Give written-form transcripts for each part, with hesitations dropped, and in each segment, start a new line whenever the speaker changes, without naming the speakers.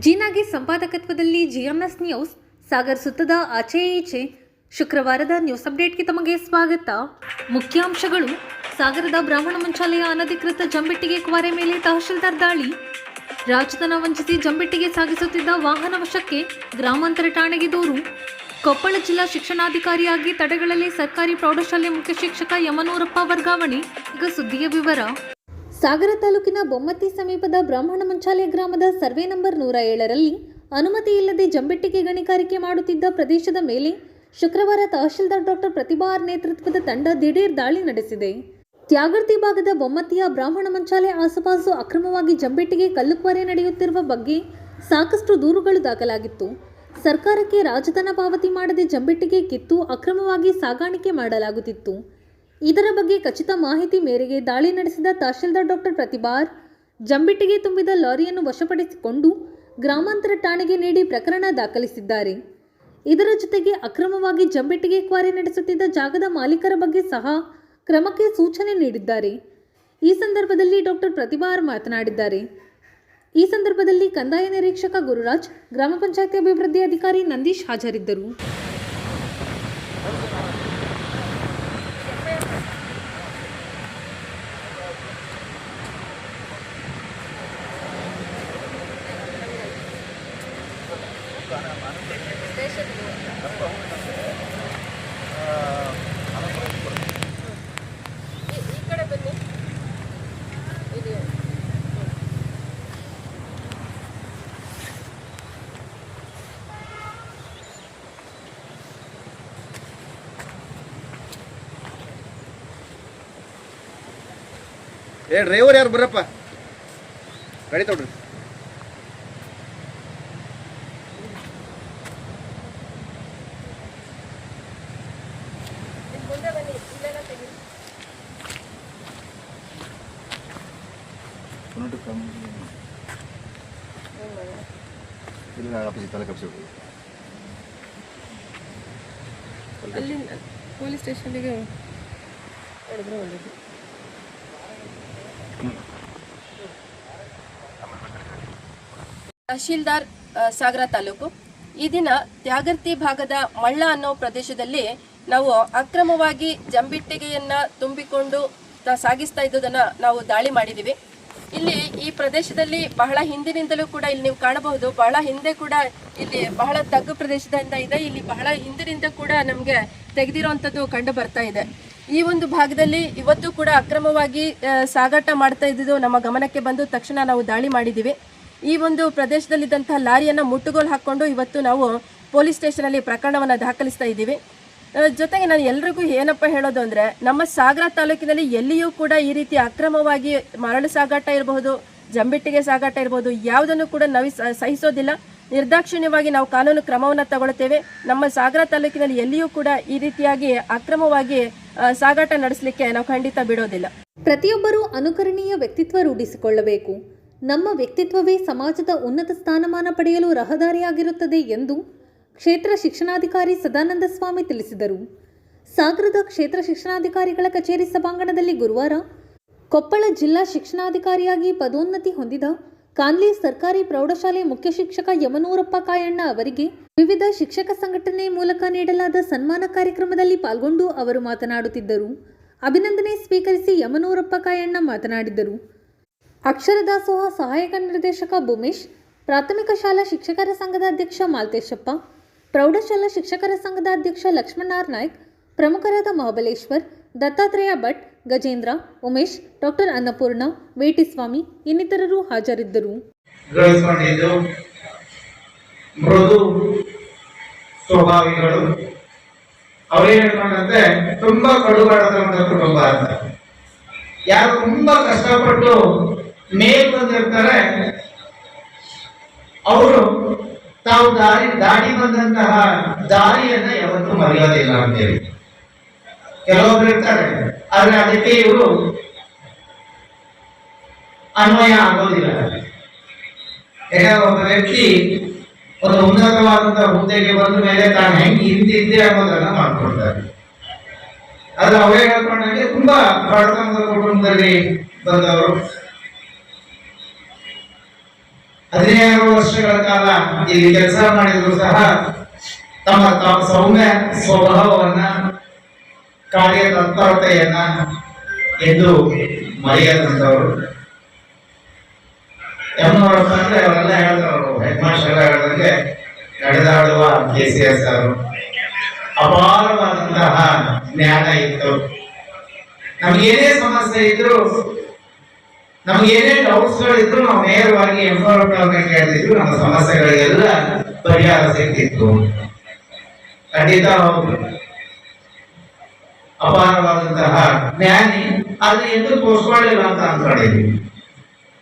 ಜೀನಾಗಿ ಸಂಪಾದಕತ್ವದಲ್ಲಿ GMS news Sagar ಸುತ್ತದ ಆಚೆ ಈಚೆ ಶುಕ್ರವಾರದ ನ್ಯೂಸ್ ಅಪ್ಡೇಟ್ಗೆ ತಮಗೆ ಸ್ವಾಗತ. ಮುಖ್ಯಾಂಶಗಳು: ಸಾಗರದ ಬ್ರಾಹ್ಮಣ ಮಂಚಾಲಯ ಅನಧಿಕೃತ ಜಂಬಿಟ್ಟಿಗೆ ಕ್ವಾರೆ ಮೇಲೆ ತಹಶೀಲ್ದಾರ್ ದಾಳಿ. ರಾಜಧನ ವಂಚಿಸಿ ಜಂಬಿಟ್ಟಿಗೆ ಸಾಗಿಸುತ್ತಿದ್ದ ವಾಹನ ವಶಕ್ಕೆ, ಗ್ರಾಮಾಂತರ ಠಾಣೆಗೆ ದೂರು. ಕೊಪ್ಪಳ ಜಿಲ್ಲಾ ಶಿಕ್ಷಣಾಧಿಕಾರಿಯಾಗಿ ತಡೆಗಳಲ್ಲಿ ಸರ್ಕಾರಿ ಪ್ರೌಢಶಾಲೆ ಮುಖ್ಯ ಶಿಕ್ಷಕ ಯಮನೂರಪ್ಪ ವರ್ಗಾವಣೆ. ಈಗ ಸುದ್ದಿಯ ವಿವರ. ಸಾಗರ ತಾಲೂಕಿನ ಬೊಮ್ಮತ್ತಿ ಸಮೀಪದ ಬ್ರಾಹ್ಮಣ ಮಂಚಾಲಯ ಗ್ರಾಮದ ಸರ್ವೆ ನಂಬರ್ 107ರಲ್ಲಿ ಅನುಮತಿ ಇಲ್ಲದೆ ಜಂಬಿಟ್ಟಿಗೆ ಗಣಿಗಾರಿಕೆ ಮಾಡುತ್ತಿದ್ದ ಪ್ರದೇಶದ ಮೇಲೆ ಶುಕ್ರವಾರ ತಹಶೀಲ್ದಾರ್ ಡಾಕ್ಟರ್ ಪ್ರತಿಭಾ ಆರ್ ನೇತೃತ್ವದ ತಂಡ ದಿಢೀರ್ ದಾಳಿ ನಡೆಸಿದೆ. ತ್ಯಾಗರ್ತಿ ಭಾಗದ ಬೊಮ್ಮತ್ತಿಯ ಬ್ರಾಹ್ಮಣ ಮಂಚಾಲಯ ಆಸುಪಾಸು ಅಕ್ರಮವಾಗಿ ಜಂಬಿಟ್ಟಿಗೆ ಕಲ್ಲುಕ್ವಾರೆ ನಡೆಯುತ್ತಿರುವ ಬಗ್ಗೆ ಸಾಕಷ್ಟು ದೂರುಗಳು ದಾಖಲಾಗಿತ್ತು. ಸರ್ಕಾರಕ್ಕೆ ರಾಜಧನ ಪಾವತಿ ಮಾಡದೆ ಜಂಬಿಟ್ಟಿಗೆ ಕಿತ್ತು ಅಕ್ರಮವಾಗಿ ಸಾಗಾಣಿಕೆ ಮಾಡಲಾಗುತ್ತಿತ್ತು. ಇದರ ಬಗ್ಗೆ ಖಚಿತ ಮಾಹಿತಿ ಮೇರೆಗೆ ದಾಳಿ ನಡೆಸಿದ ತಹಶೀಲ್ದಾರ್ ಡಾಕ್ಟರ್ ಪ್ರತಿಭಾ ಆರ್ ಜಂಬಿಟ್ಟಿಗೆ ತುಂಬಿದ ಲಾರಿಯನ್ನು ವಶಪಡಿಸಿಕೊಂಡು ಗ್ರಾಮಾಂತರ ಠಾಣೆಗೆ ನೀಡಿ ಪ್ರಕರಣ ದಾಖಲಿಸಿದ್ದಾರೆ. ಇದರ ಜೊತೆಗೆ ಅಕ್ರಮವಾಗಿ ಜಂಬಿಟ್ಟಿಗೆ ಕ್ವಾರೆ ನಡೆಸುತ್ತಿದ್ದ ಜಾಗದ ಮಾಲೀಕರ ಬಗ್ಗೆ ಸಹ ಕ್ರಮಕ್ಕೆ ಸೂಚನೆ ನೀಡಿದ್ದಾರೆ. ಈ ಸಂದರ್ಭದಲ್ಲಿ ಡಾಕ್ಟರ್ ಪ್ರತಿಭಾ ಆರ್ ಮಾತನಾಡಿದ್ದಾರೆ. ಈ ಸಂದರ್ಭದಲ್ಲಿ ಕಂದಾಯ ನಿರೀಕ್ಷಕ ಗುರುರಾಜ್, ಗ್ರಾಮ ಪಂಚಾಯತಿ ಅಭಿವೃದ್ಧಿ ಅಧಿಕಾರಿ ನಂದೀಶ್ ಹಾಜರಿದ್ದರು.
ಡ್ರೈವರ್ ಯಾರು ಬರ್ರಪ್ಪ, ಗಾಡಿ ತೊಡ್ರಿ.
ಅಲ್ಲಿ ಪೊಲೀಸ್ ಸ್ಟೇಷನ್ಗೆ ಹೊಡೆದ್ರೆ ಒಳ್ಳೆಯದು. ತಹಶೀಲ್ದಾರ್ ಸಾಗರ ತಾಲೂಕು. ಈ ದಿನ ತ್ಯಾಗರ್ತಿ ಭಾಗದ ಮಳ್ಳ ಅನ್ನೋ ಪ್ರದೇಶದಲ್ಲಿ ನಾವು ಅಕ್ರಮವಾಗಿ ಜಂಬಿಟ್ಟಿಗೆಯನ್ನ ತುಂಬಿಕೊಂಡು ಸಾಗಿಸ್ತಾ ಇದ್ದುದನ್ನ ನಾವು ದಾಳಿ ಮಾಡಿದ್ದೀವಿ. ಇಲ್ಲಿ ಈ ಪ್ರದೇಶದಲ್ಲಿ ಬಹಳ ಹಿಂದಿನಿಂದಲೂ ಕೂಡ ಇಲ್ಲಿ ನೀವು ಕಾಣಬಹುದು, ಬಹಳ ಹಿಂದೆ ಕೂಡ ಇಲ್ಲಿ ಬಹಳ ತಗ್ಗು ಪ್ರದೇಶದಿಂದ ಇದೆ. ಇಲ್ಲಿ ಬಹಳ ಹಿಂದಿನಿಂದ ಕೂಡ ನಮಗೆ ತೆಗೆದಿರುವಂಥದ್ದು ಕಂಡು ಬರ್ತಾ ಇದೆ. ಈ ಒಂದು ಭಾಗದಲ್ಲಿ ಇವತ್ತು ಕೂಡ ಅಕ್ರಮವಾಗಿ ಸಾಗಾಟ ಮಾಡ್ತಾ ಇದ್ದಿದ್ದು ನಮ್ಮ ಗಮನಕ್ಕೆ ಬಂದು ತಕ್ಷಣ ನಾವು ದಾಳಿ ಮಾಡಿದ್ದೀವಿ. ಈ ಒಂದು ಪ್ರದೇಶದಲ್ಲಿದ್ದಂತಹ ಲಾರಿಯನ್ನು ಮುಟ್ಟುಗೋಲು ಹಾಕ್ಕೊಂಡು ಇವತ್ತು ನಾವು ಪೊಲೀಸ್ ಸ್ಟೇಷನಲ್ಲಿ ಪ್ರಕರಣವನ್ನು ದಾಖಲಿಸ್ತಾ ಇದ್ದೀವಿ. ಜೊತೆಗೆ ನಾನು ಎಲ್ರಿಗೂ ಏನಪ್ಪ ಹೇಳೋದು ಅಂದರೆ, ನಮ್ಮ ಸಾಗರ ತಾಲೂಕಿನಲ್ಲಿ ಎಲ್ಲಿಯೂ ಕೂಡ ಈ ರೀತಿ ಅಕ್ರಮವಾಗಿ ಮರಳು ಸಾಗಾಟ ಇರಬಹುದು, ಜಂಬಿಟ್ಟಿಗೆ ಸಾಗಾಟ ಇರಬಹುದು, ಯಾವುದನ್ನು ಕೂಡ ನಾವು ಸಹಿಸೋದಿಲ್ಲ. ನಿರ್ದಾಕ್ಷಿಣ್ಯವಾಗಿ ನಾವು ಕಾನೂನು ಕ್ರಮವನ್ನು ತಗೊಳ್ತೇವೆ. ನಮ್ಮ ಸಾಗರ ತಾಲೂಕಿನಲ್ಲಿ ಎಲ್ಲಿಯೂ ಕೂಡ ಈ ರೀತಿಯಾಗಿ ಅಕ್ರಮವಾಗಿ ಸಾಗಾಟ ನಡೆಸಲಿಕ್ಕೆ ನಾವು ಖಂಡಿತ ಬಿಡೋದಿಲ್ಲ.
ಪ್ರತಿಯೊಬ್ಬರೂ ಅನುಕರಣೀಯ ವ್ಯಕ್ತಿತ್ವ ರೂಢಿಸಿಕೊಳ್ಳಬೇಕು. ನಮ್ಮ ವ್ಯಕ್ತಿತ್ವವೇ ಸಮಾಜದ ಉನ್ನತ ಸ್ಥಾನಮಾನ ಪಡೆಯಲು ರಹದಾರಿಯಾಗಿರುತ್ತದೆ ಎಂದು ಕ್ಷೇತ್ರ ಶಿಕ್ಷಣಾಧಿಕಾರಿ ಸದಾನಂದ ಸ್ವಾಮಿ ತಿಳಿಸಿದರು. ಸಾಗರದ ಕ್ಷೇತ್ರ ಶಿಕ್ಷಣಾಧಿಕಾರಿಗಳ ಕಚೇರಿ ಸಭಾಂಗಣದಲ್ಲಿ ಗುರುವಾರ ಕೊಪ್ಪಳ ಜಿಲ್ಲಾ ಶಿಕ್ಷಣಾಧಿಕಾರಿಯಾಗಿ ಪದೋನ್ನತಿ ಹೊಂದಿದ ಕಾನ್ಲಿ ಸರ್ಕಾರಿ ಪ್ರೌಢಶಾಲೆ ಮುಖ್ಯ ಶಿಕ್ಷಕ ಯಮನೂರಪ್ಪ ಕಾಯಣ್ಣ ಅವರಿಗೆ ವಿವಿಧ ಶಿಕ್ಷಕ ಸಂಘಟನೆ ಮೂಲಕ ನೀಡಲಾದ ಸನ್ಮಾನ ಕಾರ್ಯಕ್ರಮದಲ್ಲಿ ಪಾಲ್ಗೊಂಡು ಅವರು ಮಾತನಾಡುತ್ತಿದ್ದರು. ಅಭಿನಂದನೆ ಸ್ವೀಕರಿಸಿ ಯಮನೂರಪ್ಪ ಕಾಯಣ್ಣ ಮಾತನಾಡಿದರು. ಅಕ್ಷರ ದಾಸೋಹ ಸಹಾಯಕ ನಿರ್ದೇಶಕ ಭೂಮೇಶ್, ಪ್ರಾಥಮಿಕ ಶಾಲಾ ಶಿಕ್ಷಕರ ಸಂಘದ ಅಧ್ಯಕ್ಷ ಮಾಲ್ತೇಶಪ್ಪ, ಪ್ರೌಢಶಾಲಾ ಶಿಕ್ಷಕರ ಸಂಘದ ಅಧ್ಯಕ್ಷ ಲಕ್ಷ್ಮಣ ಆರ್ ನಾಯ್ಕ್, ಪ್ರಮುಖರಾದ ಮಹಾಬಲೇಶ್ವರ್, ದತ್ತಾತ್ರೇಯ ಭಟ್, ಗಜೇಂದ್ರ, ಉಮೇಶ್, ಡಾಕ್ಟರ್ ಅನ್ನಪೂರ್ಣ, ವೇಟಿಸ್ವಾಮಿ ಇನ್ನಿತರರು ಹಾಜರಿದ್ದರು.
ಮೃದು ಸ್ವಭಾವಿಗಳು ಅವರೇ ಹೇಳ್ಕೊಂಡಂತೆ ತುಂಬಾ ಕಡುಬಾಡದಂತ ಕುಟುಂಬ ಅಂತ. ಯಾರು ತುಂಬಾ ಕಷ್ಟಪಟ್ಟು ಮೇಲ್ ಬಂದಿರ್ತಾರೆ, ಅವರು ತಾವು ದಾಡಿ ಬಂದಂತಹ ದಾರಿಯನ್ನ ಯಾವತ್ತೂ ಮರೆಯೋದಿಲ್ಲ ಅಂತೇಳಿ ಕೆಲವೊಬ್ರು ಇರ್ತಾರೆ. ಆದ್ರೆ ಅದಕ್ಕೆ ಇವರು ಅನ್ವಯ ಆಗೋದಿಲ್ಲ. ಯಾಕಂದ್ರೆ ಒಬ್ಬ ವ್ಯಕ್ತಿ ಒಂದು ಉನ್ನತವಾದಂತಹ ಹುದ್ದೆಗೆ ಬಂದ ಮೇಲೆ ತಾನು ಹೆಂಗೆ ಹಿಂದಿದ್ದೆ ಅನ್ನೋದನ್ನ ಮಾಡ್ಕೊಳ್ತಾರೆ. ಅದು ಅವರೇ ಹೇಳ್ಕೊಂಡಂಗೆ ತುಂಬಾ ಬಡತನದ ಕುಟುಂಬದಲ್ಲಿ ಬಂದವರು. 16 ವರ್ಷಗಳ ಕಾಲ ಇಲ್ಲಿ ಕೆಲಸ ಮಾಡಿದ್ರು ಸಹ ತಮ್ಮ ಸೌಮ್ಯ ಸ್ವಭಾವವನ್ನ, ಕಾರ್ಯತತ್ಪರತೆಯನ್ನ ಎಂದು ಮರೆಯದಂತವರು. ಎಮ್ಮನವರಪ್ಪ ಅಂದ್ರೆ ಅವರೆಲ್ಲ ಹೇಳ್ತಾರು, ಹೆಡ್ ಮಾಸ್ಟರ್ ಎಲ್ಲ ಹೇಳಿದಂಗೆ ನಡೆದಾಡುವ KCS ಅವರು. ಅಪಾರವಾದಂತಹ ಜ್ಞಾನ ಇತ್ತು. ನಮ್ಗೇನೇ ಸಮಸ್ಯೆ ಇದ್ರು, ನಮ್ಗೇನೇ ಡೌಟ್ಸ್ಗಳಿದ್ರು ನಾವು ನೇರವಾಗಿ ಎಮ್ಮನವರನ್ನ ಕೇಳ್ತಿದ್ರು, ನಮ್ಮ ಸಮಸ್ಯೆಗಳಿಗೆಲ್ಲ ಪರಿಹಾರ ಸಿಗ್ತಿತ್ತು. ಖಂಡಿತ ಹೌದು, ಅಪಾರವಾದಂತಹ ಜ್ಞಾನಿ. ಆದ್ರೆ ಎಂದು ತೋರಿಸ್ಕೊಳ್ಳಿಲ್ಲ ಅಂತ ಅನ್ಕೊಂಡಿದ್ವಿ.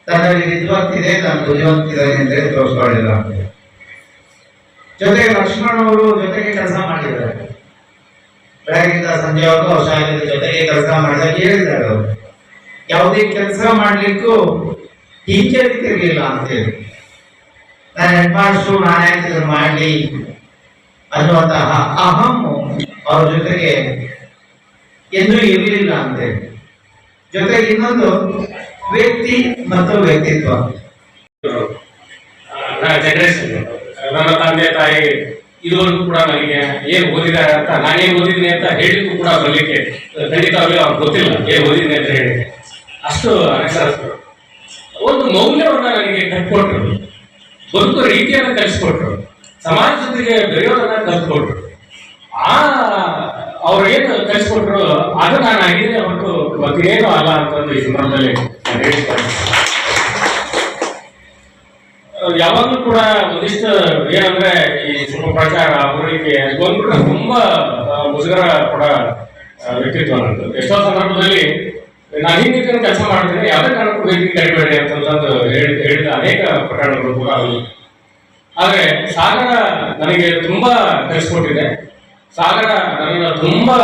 ತನ್ನಲ್ಲಿ ವಿದ್ವತ್ತಿದೆ, ತಾನು ಬುದ್ಧಿವಂತಿದೆ ಅಂತೇಳಿ ತೋರಿಸ್ಕೊಳ್ಳಿಲ್ಲ ಅಂತ. ಜೊತೆಗೆ ಲಕ್ಷ್ಮಣ್ ಅವರು ಜೊತೆಗೆ ಕೆಲಸ ಮಾಡಿದ್ದಾರೆ. ಬೆಳಗಿಂದ ಸಂಜೆವರೆಗೂ ಶಾಲೆಯ ಜೊತೆಗೆ ಕೆಲಸ ಮಾಡಿದಾಗ ಹೇಳಿದ್ದಾರೆ ಅವರು, ಯಾವುದೇ ಕೆಲಸ ಮಾಡ್ಲಿಕ್ಕೂ ಹಿಂಜರಿತಿರ್ಲಿಲ್ಲ ಅಂತೇಳಿ. ನಾನು ಹೆಡ್ ಮಾಸ್ಟ್ರು, ನಾನೇ ಮಾಡ್ಲಿ ಅನ್ನುವಂತಹ ಅಹಮ್ಮು ಅವ್ರ ಜೊತೆಗೆ ಎಂದೂ ಇರಲಿಲ್ಲ ಅಂತೇಳಿ. ಜೊತೆಗೆ ಇನ್ನೊಂದು ವ್ಯಕ್ತಿ ಮತ್ತು ವ್ಯಕ್ತಿತ್ವ.
ಜನರೇಷನ್ ನನ್ನ ತಂದೆ ತಾಯಿ ಇದುವರೆಗೂ ಕೂಡ ನನಗೆ ಏನ್ ಓದಿದ್ದಾರೆ ಅಂತ, ನಾನೇನ್ ಓದಿದ್ದೀನಿ ಅಂತ ಹೇಳಿದ್ರು ಕೂಡ ಬರ್ಲಿಕ್ಕೆ ಖಂಡಿತವಾಗ್ಲೂ ಅವ್ರಿಗೆ ಗೊತ್ತಿಲ್ಲ ಏನ್ ಓದಿದ್ದೀನಿ ಅಂತ ಹೇಳಿ. ಅಷ್ಟು ಅನಕ್ಷರಸ್ಥರು. ಒಂದು ಮೌಲ್ಯವನ್ನ ನನಗೆ ಕಟ್ಕೊಟ್ರು, ಬದುಕುವ ರೀತಿಯನ್ನ ಕಲಿಸ್ಕೊಟ್ರು, ಸಮಾಜ ಜೊತೆಗೆ ಬೆರೆಯೋದನ್ನ ಕಲ್ತ್ಕೊಟ್ರು. ಅವ್ರು ಏನು ಕಲಿಸ್ಕೊಟ್ರು ಅದು ನಾನು ಆಗಿದ್ದೆ ಹೊರತು ಮತ್ತೇನು ಅಲ್ಲ ಅಂತಂದು ಈ ಸಂದರ್ಭದಲ್ಲಿ ನಾನು ಹೇಳ್ತಾರೆ. ಯಾವಾಗಲೂ ಕೂಡ ಒಂದಿಷ್ಟು ಏನಂದ್ರೆ ಈ ಸ್ವಲ್ಪ ಪ್ರಚಾರ ಅವರಿಗೆ ಬಂದ್ಬಿಟ್ರೆ ತುಂಬಾ ಮುಜುಗರ ಕೂಡ ವ್ಯಕ್ತಿತ್ವ ನಂದು. ಎಷ್ಟೋ ಸಂದರ್ಭದಲ್ಲಿ ನಾನು ಹಿಂದೆ ಕೆಲಸ ಮಾಡಿದ್ರೆ ಯಾವುದೇ ಕಾರಣಕ್ಕೂ ವೇದಿಕೆ ಕರಿಬೇಡಿ ಅಂತಂದು ಹೇಳಿದ ಅನೇಕ ಪ್ರಕರಣಗಳು ಕೂಡ ಅವು. ಆದ್ರೆ ಸಾಗರ ನನಗೆ ತುಂಬಾ ಕಲಿಸ್ಕೊಟ್ಟಿದೆ. ಸಾಗರ ನನ್ನ ತುಂಬಾ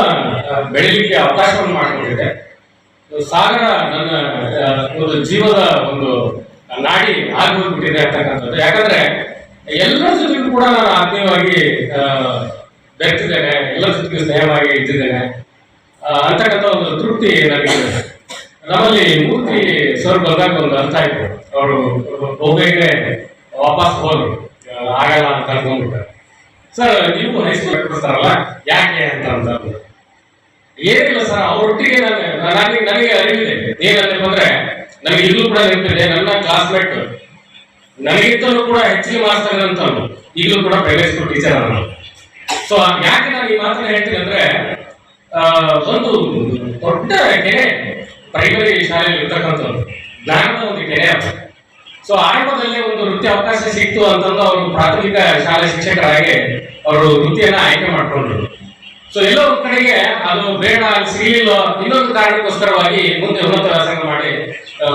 ಬೆಳಿಲಿಕ್ಕೆ ಅವಕಾಶವನ್ನು ಮಾಡಿಕೊಟ್ಟಿದೆ. ಸಾಗರ ನನ್ನ ಒಂದು ಜೀವದ ಒಂದು ನಾಡಿ ಆಗೋಗ್ಬಿಟ್ಟಿದೆ ಅಂತಕ್ಕಂಥದ್ದು. ಯಾಕಂದ್ರೆ ಎಲ್ಲರ ಜೊತೆಗೂ ಕೂಡ ನಾನು ಆತ್ಮೀಯವಾಗಿ ಬೆರೆತಿದ್ದೇನೆ, ಎಲ್ಲರ ಜೊತೆಗೂ ಸ್ನೇಹವಾಗಿ ಇದ್ದಿದ್ದೇನೆ ಅಂತಕ್ಕಂಥ ಒಂದು ತೃಪ್ತಿ ನನಗೆ. ನಮ್ಮಲ್ಲಿ ಮೂರ್ತಿ ಸರ್ ಬಂದಾಗ ಒಂದು ಅರ್ಥ ಆಯ್ತು, ಅವರು ಒಬ್ಬರಿಗೆ ವಾಪಸ್ ಹೋದ್ರು, ಆಗಲ್ಲ ಅಂತ ಅನ್ಕೊಂಡ್ಬಿಟ್ರೆ. ಸರ್ ನೀವು ಹೈಸ್ಕೂಲ್ ಕೊಡ್ತಾರಲ್ಲ ಯಾಕೆ ಅಂತ ಏನಿಲ್ಲ ಸರ್, ಅವರೊಟ್ಟಿಗೆ ನನಗೆ ಅರಿವಿದೆ ಏನಂತ ಬಂದ್ರೆ, ನನಗೆ ಇಲ್ಲೂ ಕೂಡ ನೆನಪಿದೆ, ನನ್ನ ಕ್ಲಾಸ್ಮೇಟ್ ನನಗಿಂತಲೂ ಕೂಡ ಹೆಚ್ಚಿಗೆ ಮಾರ್ಕ್ಸ್ ತೆಗೆದಂತವ್ರು ಈಗಲೂ ಕೂಡ ಪ್ರೈವೇಟ್ ಸ್ಕೂಲ್ ಟೀಚರ್ ನಾನು. ಸೊ ಯಾಕೆ ನಾನು ಈ ಮಾತನ್ನ ಹೇಳ್ತೀನಿ ಅಂದ್ರೆ, ಒಂದು ದೊಡ್ಡ ಕೆರೆ ಪ್ರೈಮರಿ ಶಾಲೆಯಲ್ಲಿ ಇರ್ತಕ್ಕಂಥದ್ದು ಜ್ಞಾನದ ಒಂದು ಕೆರೆ ಅದು. ಸೊ ಆರಂಭದಲ್ಲೇ ಒಂದು ವೃತ್ತಿ ಅವಕಾಶ ಸಿಕ್ತು ಅಂತಂದು ಅವರು ಪ್ರಾಥಮಿಕ ಶಾಲೆ ಶಿಕ್ಷಕರಾಗಿ ಅವರು ವೃತ್ತಿಯನ್ನ ಆಯ್ಕೆ ಮಾಡ್ಕೊಂಡ್ರು. ಸೊ ಎಲ್ಲೋ ಒಂದ್ ಕಡೆಗೆ ಅದು ಬೇಡ, ಸಿಗಲಿಲ್ಲ, ಇನ್ನೊಂದು ಕಾರಣಕ್ಕೋಸ್ಕರವಾಗಿ ಮುಂದೆ ಉನ್ನತ ವ್ಯಾಸಂಗ ಮಾಡಿ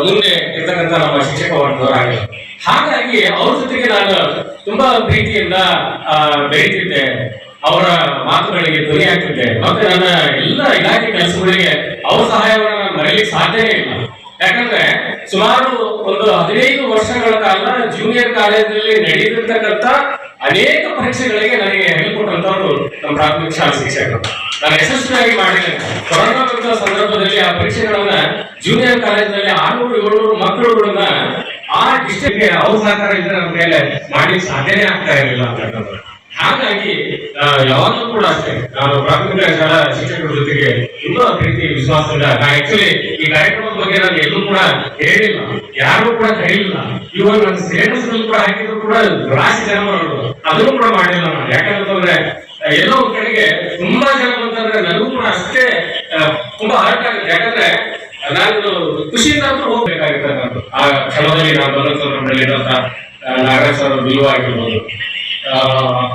ಮುಂದೆ ಇರ್ತಕ್ಕಂಥ ನಮ್ಮ ಶಿಕ್ಷಕ ವರ್ಗದವರಾಗಿಲ್ಲ. ಹಾಗಾಗಿ ಅವ್ರ ಜೊತೆಗೆ ನಾನು ತುಂಬಾ ಪ್ರೀತಿಯಿಂದ ಬೆರೀತಿದ್ದೆ, ಅವರ ಮಾತುಗಳಿಗೆ ಧ್ವನಿ ಹಾಕ್ತಿದ್ದೆ. ಮತ್ತೆ ನನ್ನ ಎಲ್ಲ ಇಲಾಖೆ ಕೆಲಸಗಳಿಗೆ ಅವ್ರ ಸಹಾಯವನ್ನು ನಾನು ಮರೆಯಲಿಕ್ಕೆ ಸಾಧ್ಯವೇ ಇಲ್ಲ. ಯಾಕಂದ್ರೆ ಸುಮಾರು ಒಂದು 15 ವರ್ಷಗಳ ಕಾಲ ಜೂನಿಯರ್ ಕಾಲೇಜಲ್ಲಿ ನಡೆದಿರ್ತಕ್ಕಂಥ ಅನೇಕ ಪರೀಕ್ಷೆಗಳಿಗೆ ನನಗೆ ಹೇಳ್ಕೊಟ್ಟಂತವ್ರು ನಮ್ಮ ಪ್ರಾಥಮಿಕ ಶಾಲಾ ಶಿಕ್ಷಕರು. ನಾನು ಯಶಸ್ವಿಯಾಗಿ ಮಾಡಿದ್ದೇನೆ. ಕೊರೋನಾ ಸಂದರ್ಭದಲ್ಲಿ ಆ ಪರೀಕ್ಷೆಗಳನ್ನ ಜೂನಿಯರ್ ಕಾಲೇಜಿನಲ್ಲಿ 600-700 ಮಕ್ಕಳುಗಳನ್ನ ಆ ಡಿಸ್ಟ್ರಿಕ್ಟ್ಗೆ ಅವ್ರ ಸಹಕಾರ ಇದ್ರೆ ನಮ್ಮ ಮೇಲೆ ಮಾಡ್ಲಿಕ್ಕೆ ಸಾಧ್ಯನೇ ಆಗ್ತಾ ಇರಲಿಲ್ಲ ಅಂತಕ್ಕಂಥದ್ದು. ಹಾಗಾಗಿ ಯಾವಾಗಲೂ ಕೂಡ ಅಷ್ಟೇ ನಾನು ಪ್ರಾಥಮಿಕ ಶಾಲಾ ಶಿಕ್ಷಕರ ಜೊತೆಗೆ ತುಂಬಾ ಪ್ರೀತಿ ವಿಶ್ವಾಸದಿಂದ. ಆಕ್ಚುಲಿ ಈ ಕಾರ್ಯಕ್ರಮದ ಬಗ್ಗೆ ನಾನು ಎಲ್ಲೂ ಕೂಡ ಹೇಳಿಲ್ಲ, ಯಾರು ಕೂಡ ಕರೀಲಿಲ್ಲ. ಇವಾಗ ನನ್ನ ಸ್ಟೇಟಸ್ ಕೂಡ ಹಾಕಿದ್ರು ಕೂಡ ರಾಶಿ ಜನ ಮಾಡೋದು ಅದನ್ನು ಕೂಡ ಮಾಡಿಲ್ಲ ನಾನು. ಯಾಕಂತಂದ್ರೆ ಎಲ್ಲೋ ಒಂದ್ ಕಡೆಗೆ ತುಂಬಾ ಜನ ಬಂತಂದ್ರೆ ನನಗೂ ಕೂಡ ಅಷ್ಟೇ ತುಂಬಾ ಹರ್ಟ್ ಆಗುತ್ತೆ. ಯಾಕಂದ್ರೆ ನಾನು ಖುಷಿಯಿಂದ ಹೋಗ್ಬೇಕಾಗಿರ್ತಕ್ಕಂಥ ಆ ಕ್ಷಣದಲ್ಲಿ ನಾನು ಬಂದ ಸಂದರ್ಭದಲ್ಲಿ ನಾಗರಾಜ್ ಸರ್ ಬಿಲ್ವ ಆಗಿರ್ಬೋದು,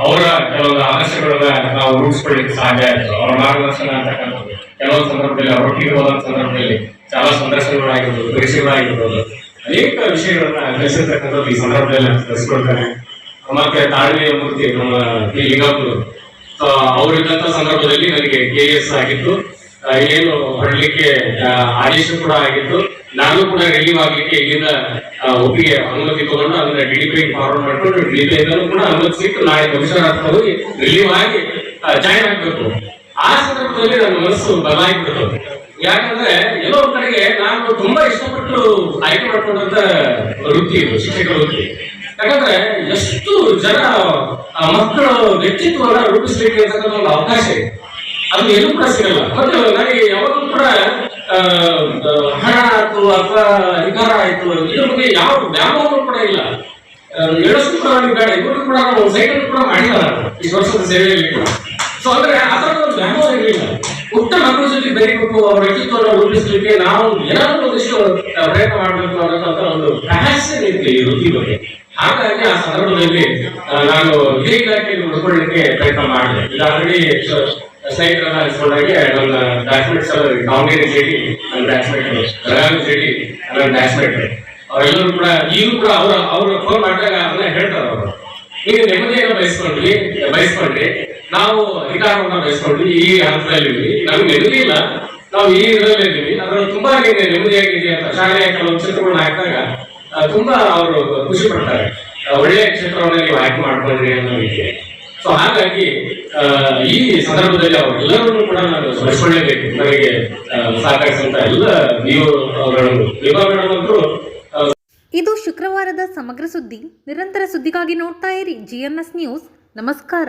ಅವರ ಕೆಲವೊಂದು ಆದರ್ಶಗಳನ್ನ ನಾವು ರೂಢಿಸ್ಕೊಳ್ಳಿಕ್ಕೆ ಸಾಧ್ಯ ಆಯಿತು. ಅವರ ಮಾರ್ಗದರ್ಶನ ಅಂತಕ್ಕಂಥದ್ದು ಕೆಲವೊಂದು ಸಂದರ್ಭದಲ್ಲಿ ಅವರೊಟ್ಟಿಗೆ ಹೋದ ಸಂದರ್ಭದಲ್ಲಿ చాలా ಸಂದರ್ಶನಗಳಾಗಿರ್ಬೋದು, ಪರೀಕ್ಷೆಗಳಾಗಿರ್ಬೋದು, ಅನೇಕ ವಿಷಯಗಳನ್ನ ಕಲಿಸಿರ್ತಕ್ಕಂಥದ್ದು ಈ ಸಂದರ್ಭದಲ್ಲಿ ಕಲಿಸ್ಕೊಳ್ತಾರೆ. ಮತ್ತೆ ತಾಳ್ಮೆಯ ಮೂರ್ತಿ ನಮ್ಮ ಟಿ ಲಿಂಗಾಪುರ ಅವರಿದ್ದಂಥ ಸಂದರ್ಭದಲ್ಲಿ ನನಗೆ KS ಆಗಿತ್ತು, ಏನು ಹೊರಡ್ಲಿಕ್ಕೆ ಆದೇಶ ಕೂಡ ಆಗಿತ್ತು. ನಾನು ಕೂಡ ರಿಲೀವ್ ಆಗ್ಲಿಕ್ಕೆ ಇಲ್ಲಿಂದ ಒಪ್ಪಿಗೆ ಅನುಮತಿ ತಗೊಂಡು ಅದನ್ನ DDP ಫಾರ್ವರ್ಡ್ ಮಾಡ್ಕೊಂಡು DDP ಕೂಡ ಅನುಮತಿ ಸಿಕ್ತು. ನಾಳೆ ಭವಿಷ್ಯರಾತ್ರ ಹೋಗಿ ರಿಲೀವ್ ಆಗಿ ಜಾಯಿನ್ ಆಗ್ಬೇಕು. ಆ ಸಂದರ್ಭದಲ್ಲಿ ನನ್ನ ಮನಸ್ಸು ಬದಲಾಗಿಬಿಡ್ತು. ಯಾಕಂದ್ರೆ ಎಲ್ಲೋ ಒಂದ್ ಕಡೆಗೆ ನಾನು ತುಂಬಾ ಇಷ್ಟಪಟ್ಟು ಆಯ್ಕೆ ಮಾಡ್ಕೊಂಡಂತ ವೃತ್ತಿ ಇದು ಶಿಕ್ಷಕ ವೃತ್ತಿ. ಯಾಕಂದ್ರೆ ಎಷ್ಟು ಜನ ಮಕ್ಕಳ ವ್ಯಕ್ತಿತ್ವವನ್ನ ರೂಪಿಸ್ಲಿಕ್ಕೆ ಅಂತಕ್ಕಂಥ ಒಂದು ಅವಕಾಶ ಇದೆ. ಅದು ಎಲ್ಲೂ ಕೂಡ ಸಿಗಲ್ಲ. ಮತ್ತೆ ನನಗೆ ಯಾವಾಗಲೂ ಕೂಡ ಹಣ ಆಯ್ತು ಅಥವಾ ಅಧಿಕಾರ ಆಯ್ತು ಇದ್ರ ಬಗ್ಗೆ ಯಾವ ವ್ಯಾಮೋಹ ಕೂಡ ಇಲ್ಲ. ಹೇಳೋಷ್ಟು ಕೂಡ ನನಗೆ ಬೇಡ. ಇವರು ಕೂಡ ನಾವು ಸೈಕಲ್ ಕೂಡ ಮಾಡಿಲ್ಲ ಇಷ್ಟು ವರ್ಷದ ಸೇವೆಯಲ್ಲಿ ಕೂಡ. ಸೊ ಅಂದ್ರೆ ಆ ಥರದ ಒಂದು ವ್ಯಾಮೋಹ ಇರಲಿಲ್ಲ. ಪುಟ್ಟ ಮಕ್ಕಳ ಜೊತೆ ಬೆರೀಬೇಕು, ಅವ್ರ ವ್ಯಕ್ತಿತ್ವವನ್ನು ರೂಪಿಸಲಿಕ್ಕೆ ನಾವು ಏನಾದರೂ ಒಂದಿಷ್ಟು ಪ್ರಯತ್ನ ಮಾಡಬೇಕು ಅನ್ನೋಂಥ ಒಂದು ಪ್ಯಾಷನ್ ಇತ್ತು ಈ ವೃತ್ತಿ ಬಗ್ಗೆ. ಹಾಗಾಗಿ ಆ ಸಂದರ್ಭದಲ್ಲಿ ನಾನು ಇದೇ ಇಲಾಖೆಯಲ್ಲಿ ಉಳ್ಕೊಳ್ಳಿಕ್ಕೆ ಪ್ರಯತ್ನ ಮಾಡಿದೆ. ಈಗ ಆಲ್ರೆಡಿ ಸ್ಲೈಡ್ ಎಲ್ಲ ಅನ್ಸ್ಕೊಂಡಾಗೆ ನನ್ನ ಬ್ಯಾಟ್ಸ್ಮೆಂಟ್ಸ್ ದಾವಣಗೆರೆ ಜೆಡಿ, ನನ್ನ ಬ್ಯಾಟ್ಸ್ಮೆಂಟ್ ಬೆಳಗಾವಿ ಜೆಡಿ, ನನ್ನ ಬ್ಯಾಟ್ಸ್ಮೆಂಟ್ ಅವರೆಲ್ಲರೂ ಕೂಡ ಈಗಲೂ ಕೂಡ ಅವ್ರು ಫೋನ್ ಮಾಡಿದಾಗ ಅದನ್ನ ಹೇಳ್ತಾರೆ. ಅವರು ಈಗ ನೆಮ್ಮದಿಯನ್ನು ಬಯಸ್ಕೊಂಡ್ರಿ, ನಾವು ಅಧಿಕಾರವನ್ನ ಬಯಸ್ಕೊಂಡ್ವಿ, ಈ ಹಂತದಲ್ಲಿ ನಮ್ಗೆ ನೆಮ್ಮದಿ ಇಲ್ಲ, ನಾವು ಈ ಇದರಲ್ಲಿ ಇದ್ದೀವಿ, ಅದ್ರಲ್ಲಿ ತುಂಬಾ ನೆಮ್ಮದಿಯಾಗಿದೆ ಅಂತ ಶಾಲೆಯ ಕೆಲವು ಚಿತ್ರಗಳನ್ನ ಹಾಕಿದಾಗ ತುಂಬಾ ಅವರು ಖುಷಿ ಪಡ್ತಾರೆ. ಒಳ್ಳೆಯ ಕ್ಷೇತ್ರವನ್ನ ನೀವು ಆಯ್ಕೆ ಮಾಡ್ಕೊಂಡ್ರಿ ಅನ್ನೋ ವಿಷಯ. ಸೊ ಹಾಗಾಗಿ ಈ ಸಂದರ್ಭದಲ್ಲಿ ಅವರೆಲ್ಲರನ್ನು ಕೂಡ ನಾನು ಸ್ಮರಿಸಿಕೊಳ್ಳೇಬೇಕು. ನನಗೆ ಸಹಕರಿಸಿದಂತ ಎಲ್ಲ ನೀವು ಮೇಡಮ್.
ಇದು ಶುಕ್ರವಾರದ ಸಮಗ್ರ ಸುದ್ದಿ. ನಿರಂತರ ಸುದ್ದಿಗಾಗಿ ನೋಡ್ತಾ ಇರಿ GNS ನ್ಯೂಸ್. ನಮಸ್ಕಾರ.